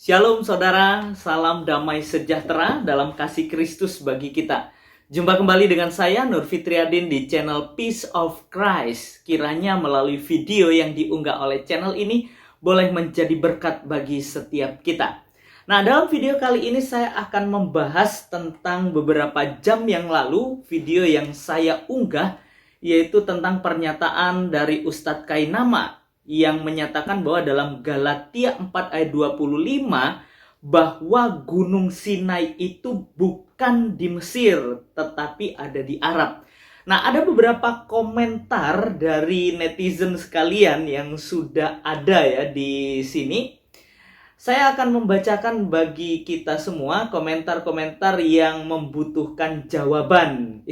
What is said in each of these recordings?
Shalom saudara, salam damai sejahtera dalam kasih Kristus bagi kita. Jumpa kembali dengan saya Nur Fitriadin di channel Peace of Christ. Kiranya melalui video yang diunggah oleh channel ini boleh menjadi berkat bagi setiap kita. Nah, dalam video kali ini saya akan membahas tentang beberapa jam yang lalu video yang saya unggah, yaitu tentang pernyataan dari Ustadz Kainama yang menyatakan bahwa dalam Galatia 4 ayat 25 bahwa Gunung Sinai itu bukan di Mesir tetapi ada di Arab. Nah, ada beberapa komentar dari netizen sekalian yang sudah ada ya di sini. Saya akan membacakan bagi kita semua komentar-komentar yang membutuhkan jawaban.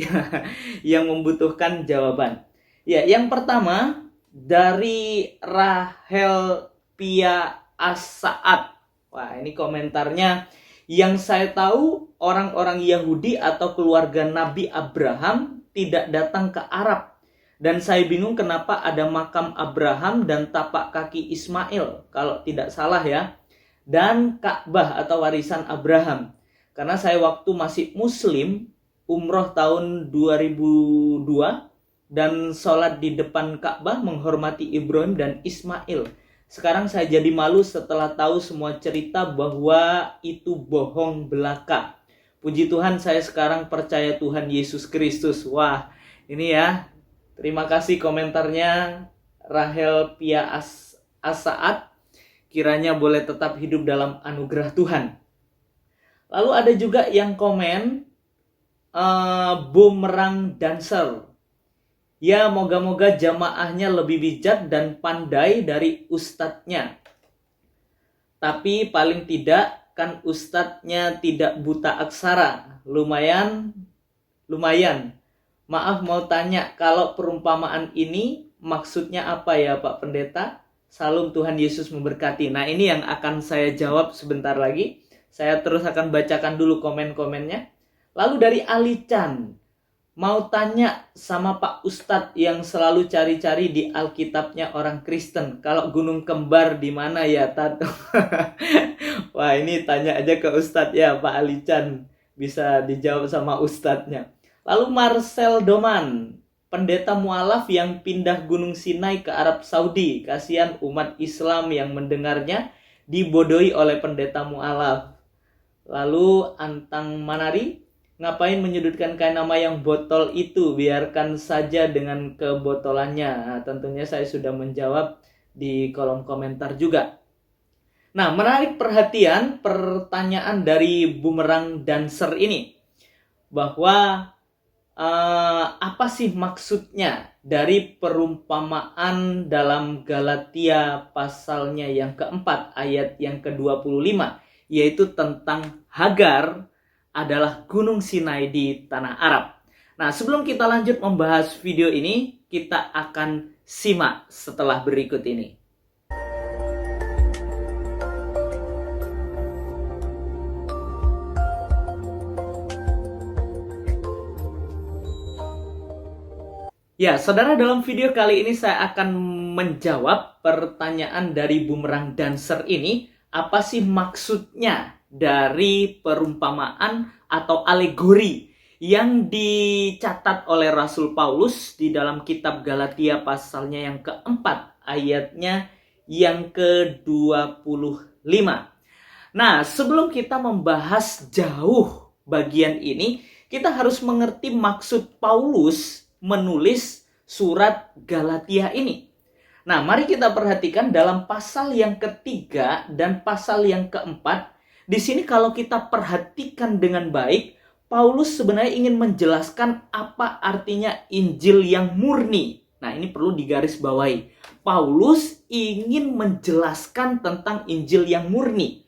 Yang membutuhkan jawaban. Ya, yang pertama dari Rahel Pia Asaat. Wah, ini komentarnya. Yang saya tahu orang-orang Yahudi atau keluarga Nabi Abraham tidak datang ke Arab. Dan saya bingung kenapa ada makam Abraham dan tapak kaki Ismail, kalau tidak salah ya. Dan Ka'bah atau warisan Abraham. Karena saya waktu masih muslim, umroh tahun 2002, dan sholat di depan Ka'bah menghormati Ibrahim dan Ismail. Sekarang saya jadi malu setelah tahu semua cerita bahwa itu bohong belaka. Puji Tuhan, saya sekarang percaya Tuhan Yesus Kristus. Wah, ini ya. Terima kasih komentarnya Rahel Pia Asaat. Kiranya boleh tetap hidup dalam anugerah Tuhan. Lalu ada juga yang komen Bumerang Dancer. Ya, moga-moga jamaahnya lebih bijak dan pandai dari ustadznya. Tapi paling tidak kan ustadznya tidak buta aksara. Lumayan. Maaf mau tanya, kalau perumpamaan ini maksudnya apa ya Pak Pendeta? Salam, Tuhan Yesus memberkati. Nah, ini yang akan saya jawab sebentar lagi. Saya terus akan bacakan dulu komen-komennya. Lalu dari Ali Chan. Mau tanya sama Pak Ustadz yang selalu cari-cari di Alkitabnya orang Kristen. Kalau gunung kembar di mana ya, Tato? Wah, ini tanya aja ke Ustadz ya, Pak Ali Chan. Bisa dijawab sama Ustadznya. Lalu Marcel Doman. Pendeta mualaf yang pindah Gunung Sinai ke Arab Saudi. Kasihan umat Islam yang mendengarnya dibodohi oleh pendeta mualaf. Lalu Antang Manari. Ngapain menyudutkan Kainama yang botol itu? Biarkan saja dengan kebotolannya. Nah, tentunya saya sudah menjawab di kolom komentar juga. Nah, menarik perhatian pertanyaan dari Bumerang Dancer ini. Bahwa apa sih maksudnya dari perumpamaan dalam Galatia pasalnya yang keempat ayat yang ke-25. Yaitu tentang Hagar adalah Gunung Sinai di tanah Arab. Nah, sebelum kita lanjut membahas video ini, kita akan simak setelah berikut ini. Ya, saudara, dalam video kali ini saya akan menjawab pertanyaan dari Bumerang Dancer ini. Apa sih maksudnya dari perumpamaan atau alegori yang dicatat oleh Rasul Paulus di dalam kitab Galatia pasalnya yang keempat ayatnya yang ke-25. Nah, sebelum kita membahas jauh bagian ini, kita harus mengerti maksud Paulus menulis surat Galatia ini. Nah, mari kita perhatikan dalam pasal yang ketiga dan pasal yang keempat. Di sini kalau kita perhatikan dengan baik, Paulus sebenarnya ingin menjelaskan apa artinya Injil yang murni. Nah, ini perlu digarisbawahi. Paulus ingin menjelaskan tentang Injil yang murni.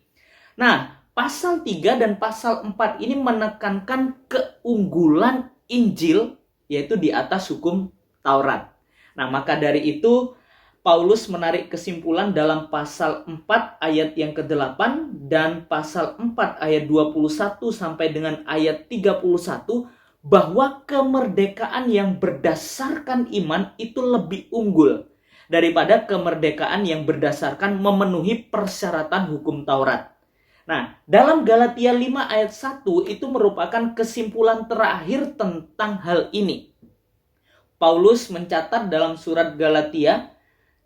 Nah, pasal 3 dan pasal 4 ini menekankan keunggulan Injil, yaitu di atas hukum Taurat. Nah, maka dari itu Paulus menarik kesimpulan dalam pasal 4 ayat yang ke-8 dan pasal 4 ayat 21 sampai dengan ayat 31 bahwa kemerdekaan yang berdasarkan iman itu lebih unggul daripada kemerdekaan yang berdasarkan memenuhi persyaratan hukum Taurat. Nah, dalam Galatia 5 ayat 1 itu merupakan kesimpulan terakhir tentang hal ini. Paulus mencatat dalam surat Galatia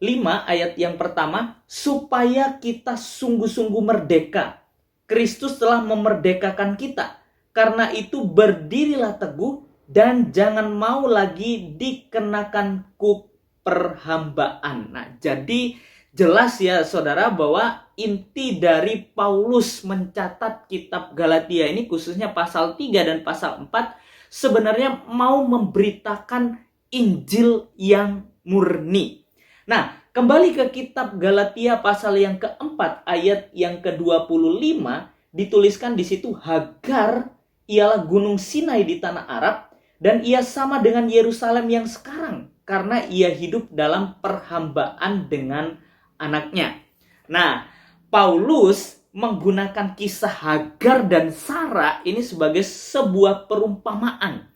5 ayat yang pertama, supaya kita sungguh-sungguh merdeka. Kristus telah memerdekakan kita. Karena itu berdirilah teguh dan jangan mau lagi dikenakan kuk perhambaan. Nah, jadi jelas ya saudara bahwa inti dari Paulus mencatat kitab Galatia ini, khususnya pasal 3 dan pasal 4, sebenarnya mau memberitakan Injil yang murni. Nah, kembali ke kitab Galatia pasal yang keempat ayat yang ke-25, dituliskan di situ, Hagar ialah gunung Sinai di tanah Arab, dan ia sama dengan Yerusalem yang sekarang, karena ia hidup dalam perhambaan dengan anaknya. Nah, Paulus menggunakan kisah Hagar dan Sarah ini sebagai sebuah perumpamaan.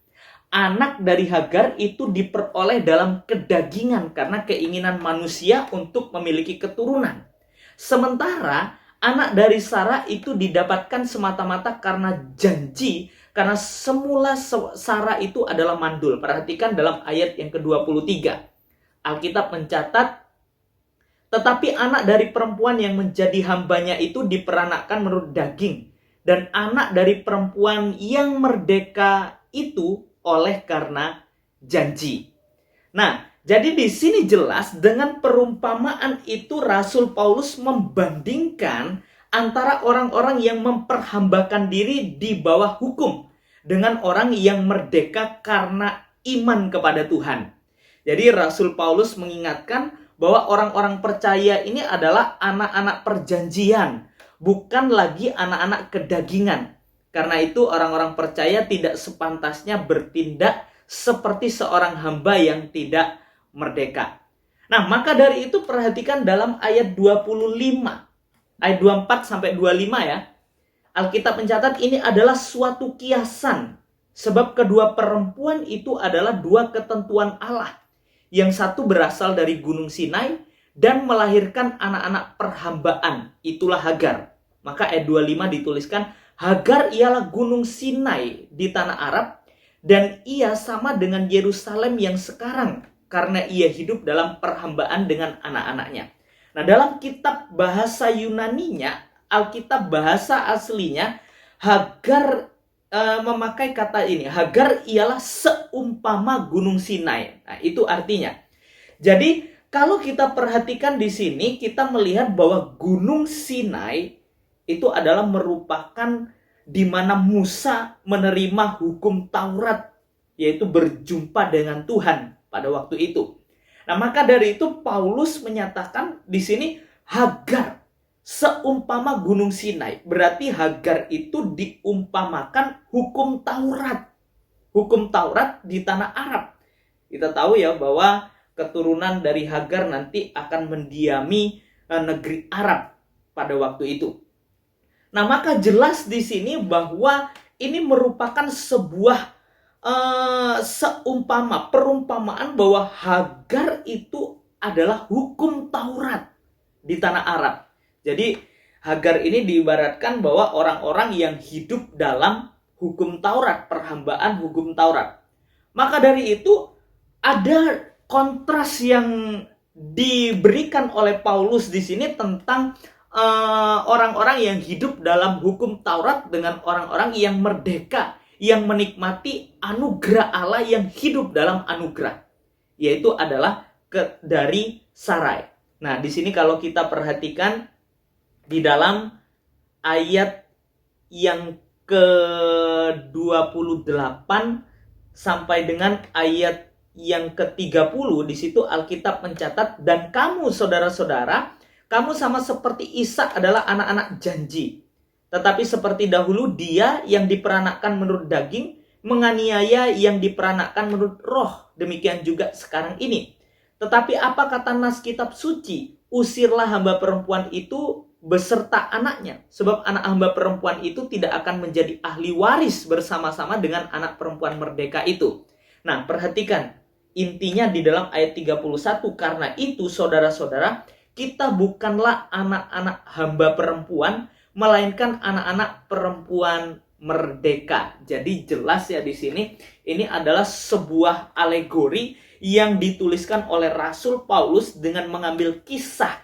Anak dari Hagar itu diperoleh dalam kedagingan karena keinginan manusia untuk memiliki keturunan. Sementara anak dari Sarah itu didapatkan semata-mata karena janji, karena semula Sarah itu adalah mandul. Perhatikan dalam ayat yang ke-23. Alkitab mencatat, tetapi anak dari perempuan yang menjadi hambanya itu diperanakkan menurut daging. Dan anak dari perempuan yang merdeka itu oleh karena janji. Nah, jadi di sini jelas dengan perumpamaan itu Rasul Paulus membandingkan antara orang-orang yang memperhambakan diri di bawah hukum dengan orang yang merdeka karena iman kepada Tuhan. Jadi Rasul Paulus mengingatkan bahwa orang-orang percaya ini adalah anak-anak perjanjian, bukan lagi anak-anak kedagingan. Karena itu orang-orang percaya tidak sepantasnya bertindak seperti seorang hamba yang tidak merdeka. Nah, maka dari itu perhatikan dalam ayat 25. Ayat 24 sampai 25 ya. Alkitab mencatat ini adalah suatu kiasan. Sebab kedua perempuan itu adalah dua ketentuan Allah. Yang satu berasal dari gunung Sinai dan melahirkan anak-anak perhambaan. Itulah Hagar. Maka ayat 25 dituliskan, Hagar ialah gunung Sinai di tanah Arab, dan ia sama dengan Yerusalem yang sekarang, karena ia hidup dalam perhambaan dengan anak-anaknya. Nah, dalam kitab bahasa Yunaninya, Alkitab bahasa aslinya, Hagar memakai kata ini. Hagar ialah seumpama gunung Sinai. Nah, itu artinya. Jadi, kalau kita perhatikan di sini, kita melihat bahwa gunung Sinai itu adalah merupakan di mana Musa menerima hukum Taurat, yaitu berjumpa dengan Tuhan pada waktu itu. Nah, maka dari itu Paulus menyatakan di sini Hagar seumpama gunung Sinai. Berarti Hagar itu diumpamakan hukum Taurat. Hukum Taurat di tanah Arab. Kita tahu ya bahwa keturunan dari Hagar nanti akan mendiami negeri Arab pada waktu itu. Nah, maka jelas di sini bahwa ini merupakan sebuah perumpamaan bahwa Hagar itu adalah hukum Taurat di tanah Arab. Jadi Hagar ini diibaratkan bahwa orang-orang yang hidup dalam hukum Taurat, perhambaan hukum Taurat. Maka dari itu ada kontras yang diberikan oleh Paulus di sini tentang orang-orang yang hidup dalam hukum Taurat dengan orang-orang yang merdeka, yang menikmati anugerah Allah, yang hidup dalam anugerah, yaitu adalah dari Sarai. Nah, di sini kalau kita perhatikan di dalam ayat yang ke-28 sampai dengan ayat yang ke-30, di situ Alkitab mencatat, dan kamu saudara-saudara, kamu sama seperti Ishak adalah anak-anak janji. Tetapi seperti dahulu dia yang diperanakkan menurut daging, menganiaya yang diperanakkan menurut roh. Demikian juga sekarang ini. Tetapi apa kata nas kitab suci? Usirlah hamba perempuan itu beserta anaknya. Sebab anak hamba perempuan itu tidak akan menjadi ahli waris bersama-sama dengan anak perempuan merdeka itu. Nah, perhatikan. Intinya di dalam ayat 31. Karena itu saudara-saudara, kita bukanlah anak-anak hamba perempuan, melainkan anak-anak perempuan merdeka. Jadi jelas ya di sini ini adalah sebuah alegori yang dituliskan oleh Rasul Paulus dengan mengambil kisah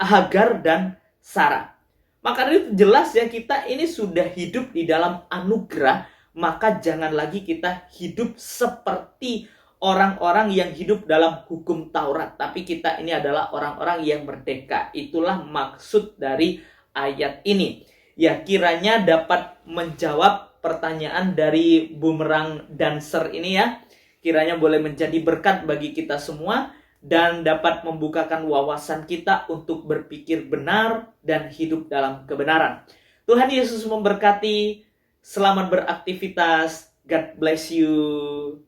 Hagar dan Sarah. Maka itu jelas ya, kita ini sudah hidup di dalam anugerah, maka jangan lagi kita hidup seperti orang-orang yang hidup dalam hukum Taurat, tapi kita ini adalah orang-orang yang merdeka. Itulah maksud dari ayat ini. Ya, kiranya dapat menjawab pertanyaan dari bumerang dancer ini ya. Kiranya boleh menjadi berkat bagi kita semua dan dapat membukakan wawasan kita untuk berpikir benar dan hidup dalam kebenaran. Tuhan Yesus memberkati. Selamat beraktivitas. God bless you.